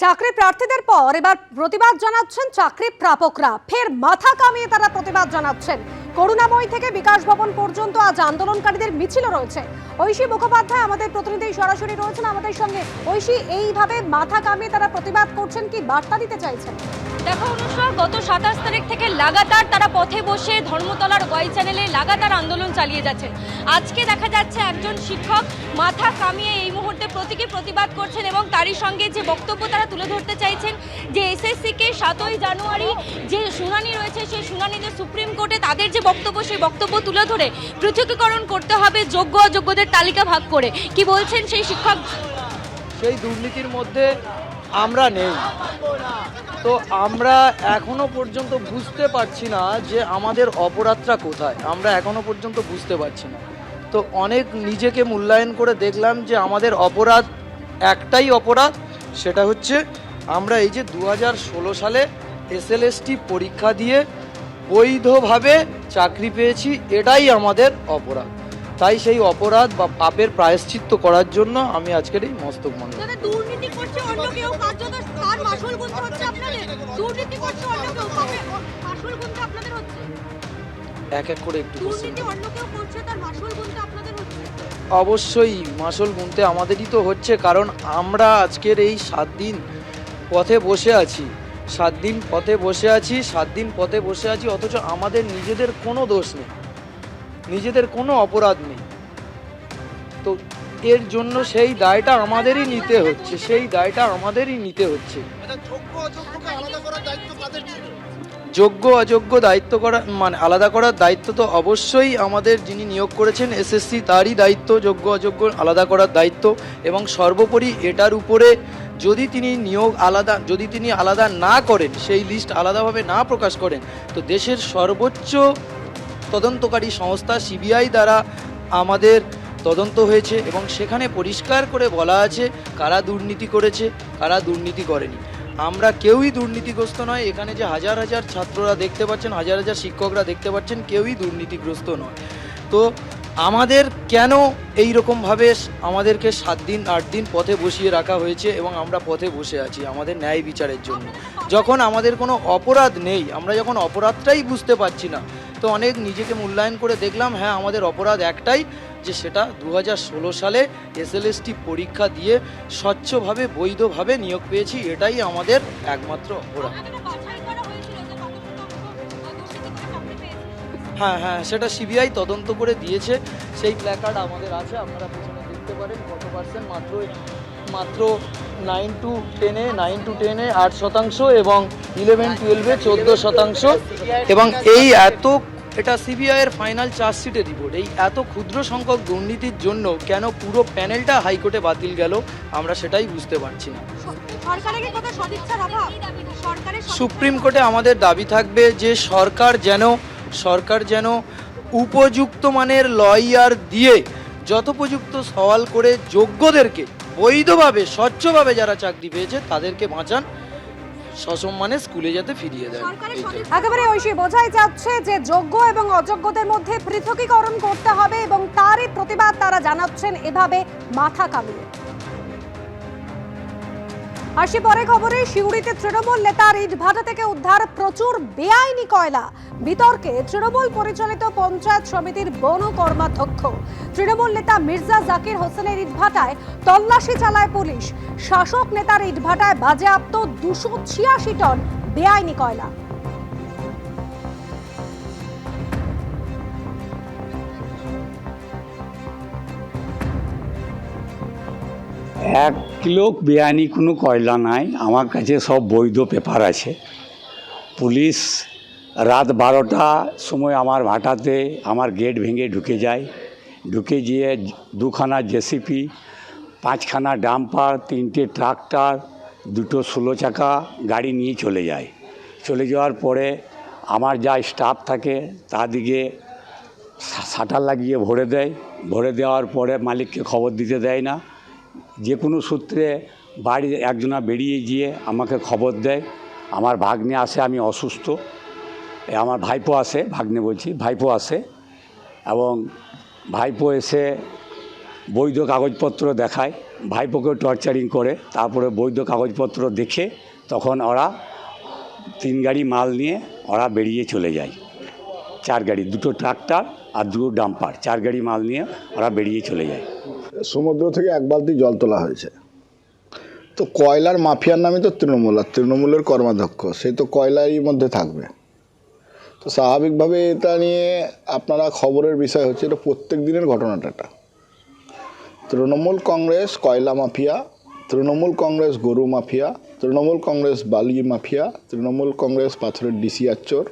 চাকরি প্রার্থীদের পর এবার প্রতিবাদ জানাচ্ছেন চাকরি প্রাপকরা। ফের মাথা কামিয়ে তারা প্রতিবাদ জানাচ্ছেন। করুণাময়ী থেকে বিকাশ ভবন পর্যন্ত আজ আন্দোলনকারীদের মিছিলও রয়েছে। ঐশী মুখোপাধ্যায় আমাদের প্রতিনিধি সরাসরি রয়েছেন আমাদের সঙ্গে। ঐশী, এইভাবে মাথা কামিয়ে তারা প্রতিবাদ করছেন, কি বার্তা দিতে চাইছেন? দেখো অনুষ্কা, গত 27 তারিখ থেকে লাগাতার তারা পথে বসে ধর্মতলার গয় চ্যানেলে লাগাতার আন্দোলন চালিয়ে যাচ্ছেন। আজকে দেখা যাচ্ছে একজন শিক্ষক মাথা কামিয়ে এই মুহূর্তে প্রতিবাদ করছেন এবং তারই সঙ্গে যে বক্তব্য তারা তুলে ধরতে চাইছেন যে এসএসসিকে 7ই জানুয়ারি যে শুনানি রয়েছে সেই শুনানিতে সুপ্রিম কোর্টে তাদের যে বক্তব্য সেই বক্তব্য তুলে ধরে পৃথকীকরণ করতে হবে, যোগ্য অযোগ্যদের তালিকা ভাগ করে। কি বলছেন সেই শিক্ষক? সেই দুর্নীতির মধ্যে আমরা নেই, তো আমরা এখনো পর্যন্ত বুঝতে পারছি না যে আমাদের অপরাধটা কোথায়। আমরা এখনো পর্যন্ত বুঝতে পারছি না। তো অনেক নিজেকে মূল্যায়ন করে দেখলাম যে আমাদের অপরাধ একটাই অপরাধ, সেটা হচ্ছে আমরা এই যে 2016 সালে এসএলএসটি পরীক্ষা দিয়ে বৈধভাবে চাকরি পেয়েছি, এটাই আমাদের অপরাধ। তাই সেই অপরাধ বা পাপের প্রায়শ্চিত্ত করার জন্য আমি আজকের এই মস্তক মণ্ডল। দুর্নীতি করছে অন্য কেউ, তার মাসুল গুনতে হচ্ছে আপনাদের। দুর্নীতি করছে অন্য কেউ, মাসুল গুনতে আপনাদের হচ্ছে। এক এক করে একটু দুর্নীতি অন্য কেউ করছে, তার মাসুল গুনতে আপনাদের হচ্ছে। অবশ্যই মাসুল গুনতে আমাদেরই তো হচ্ছে, কারণ আমরা আজকের এই 7 দিন পথে বসে আছি। 7 দিন পথে বসে আছি, 7 দিন পথে বসে আছি, অথচ আমাদের নিজেদের কোনো দোষ নেই, নিজেদের কোনো অপরাধ নেই। তো এর জন্য সেই দায়টা আমাদেরই নিতে হচ্ছে, সেই দায়টা আমাদেরই নিতে হচ্ছে। যোগ্য অযোগ্য দায়িত্ব করা মানে আলাদা করার দায়িত্ব তো অবশ্যই আমাদের যিনি নিয়োগ করেছেন এসএসসি, তারই দায়িত্ব যোগ্য অযোগ্য আলাদা করার দায়িত্ব। এবং সর্বোপরি এটার উপরে যদি তিনি আলাদা না করেন, সেই লিস্ট আলাদাভাবে না প্রকাশ করেন, তো দেশের সর্বোচ্চ তদন্তকারী সংস্থা সিবিআই দ্বারা আমাদের তদন্ত হয়েছে এবং সেখানে পরিষ্কার করে বলা আছে কারা দুর্নীতি করেছে, কারা দুর্নীতি করেনি। আমরা কেউই দুর্নীতিগ্রস্ত নয়। এখানে যে হাজার হাজার ছাত্ররা দেখতে পাচ্ছেন, হাজার হাজার শিক্ষকরা দেখতে পাচ্ছেন, কেউই দুর্নীতিগ্রস্ত নয়। তো আমাদের কেন এই রকমভাবে আমাদেরকে 7 দিন 8 দিন পথে বসিয়ে রাখা হয়েছে এবং আমরা পথে বসে আছি আমাদের ন্যায় বিচারের জন্য, যখন আমাদের কোনো অপরাধ নেই। আমরা যখন অপরাধটাই বুঝতে পারছি না, তো অনেক নিজেকে মূল্যায়ন করে দেখলাম হ্যাঁ আমাদের অপরাধ একটাই, যে সেটা 2016 সালে এসএলএসটি পরীক্ষা দিয়ে স্বচ্ছভাবে বৈধভাবে নিয়োগ পেয়েছি, এটাই আমাদের একমাত্র অপরাধ। হ্যাঁ, সেটা সিবিআই তদন্ত করে দিয়েছে। সেই প্ল্যাকার্ড আমাদের আছে, আপনারা পেছনে দেখতে পারেন কত পার্সেন্ট। মাত্র 9 to 10-এ 8% এবং 11-12-এ 14%। এবং এটা সিবিআইয়ের ফাইনাল চার্জশিটের রিপোর্ট। এই এত ক্ষুদ্র সংখ্যক দুর্নীতির জন্য কেন পুরো প্যানেলটা হাইকোর্টে বাতিল গেল, আমরা সেটাই বুঝতে পারছি না। সুপ্রিম কোর্টে আমাদের দাবি থাকবে যে সরকার যেন উপযুক্ত মানের লয়ার দিয়ে যথোপযুক্ত সওয়াল করে যোগ্যদেরকে বৈধভাবে স্বচ্ছভাবে যারা চাকরি পেয়েছে তাদেরকে বাঁচান, সসম্মানে স্কুলে যাতে ফিরিয়ে দেয়। একেবারে ঐশী, বোঝাই যাচ্ছে যে যোগ্য এবং অযোগ্যদের মধ্যে পৃথকীকরণ করতে হবে এবং তারই প্রতিবাদ তারা জানাচ্ছেন এভাবে মাথা কামিয়ে। আসি পরে খবরে। সিউড়িতে তৃণমূল নেতার ইটভাটা থেকে উদ্ধার প্রচুর বেআইনি কয়লা। বিতর্কে তৃণমূল পরিচালিত পঞ্চায়েত সমিতির বন কর্মাধ্যক্ষ। তৃণমূল নেতা মির্জা জাকির হোসেনের ইটভাটায় তল্লাশি চালায় পুলিশ। শাসক নেতার ইটভাটায় বাজেয়াপ্ত 286 টন বেআইনি কয়লা। এক কিলো বেআইনি কোনো কয়লা নাই, আমার কাছে সব বৈধ পেপার আছে। পুলিশ রাত 12টার সময় আমার ভাটাতে আমার গেট ভেঙে ঢুকে গিয়ে 2খানা জেসিপি, 5খানা ডাম্পার, 3টে ট্রাক্টর, 2টো 16 চাকা গাড়ি নিয়ে চলে যাওয়ার পরে আমার যা স্টাফ থাকে তাদিকে শাটার লাগিয়ে ভরে দেওয়ার পরে মালিককে খবর দিতে দেয় না। যে কোনো সূত্রে বাড়ির একজনা বেরিয়ে গিয়ে আমাকে খবর দেয়। আমার ভাগ্নে আসে, আমি অসুস্থ, আমার ভাইপো আসে, ভাইপো আসে এবং ভাইপো এসে বৈধ কাগজপত্র দেখায়। ভাইপোকে টর্চারিং করে, তারপরে বৈধ কাগজপত্র দেখে তখন ওরা 3 গাড়ি মাল নিয়ে ওরা বেরিয়ে চলে যায়। 4 গাড়ি, 2টো ট্রাক্টর আর 2 ডাম্পার, 4 গাড়ি মাল নিয়ে ওরা বেরিয়ে চলে যায়। সমুদ্র থেকে 1 বালতি জল তোলা হয়েছে। তো কয়লার মাফিয়ার নামে তো তৃণমূল, আর তৃণমূলের কর্মাধ্যক্ষ সে তো কয়লারই মধ্যে থাকবে। তো স্বাভাবিকভাবে এটা নিয়ে আপনারা খবরের বিষয় হচ্ছে, এটা প্রত্যেক দিনের ঘটনাটা। এটা তৃণমূল কংগ্রেস কয়লা মাফিয়া, তৃণমূল কংগ্রেস গরু মাফিয়া, তৃণমূল কংগ্রেস বালি মাফিয়া, তৃণমূল কংগ্রেস পাথরের ডিসিআর চোর।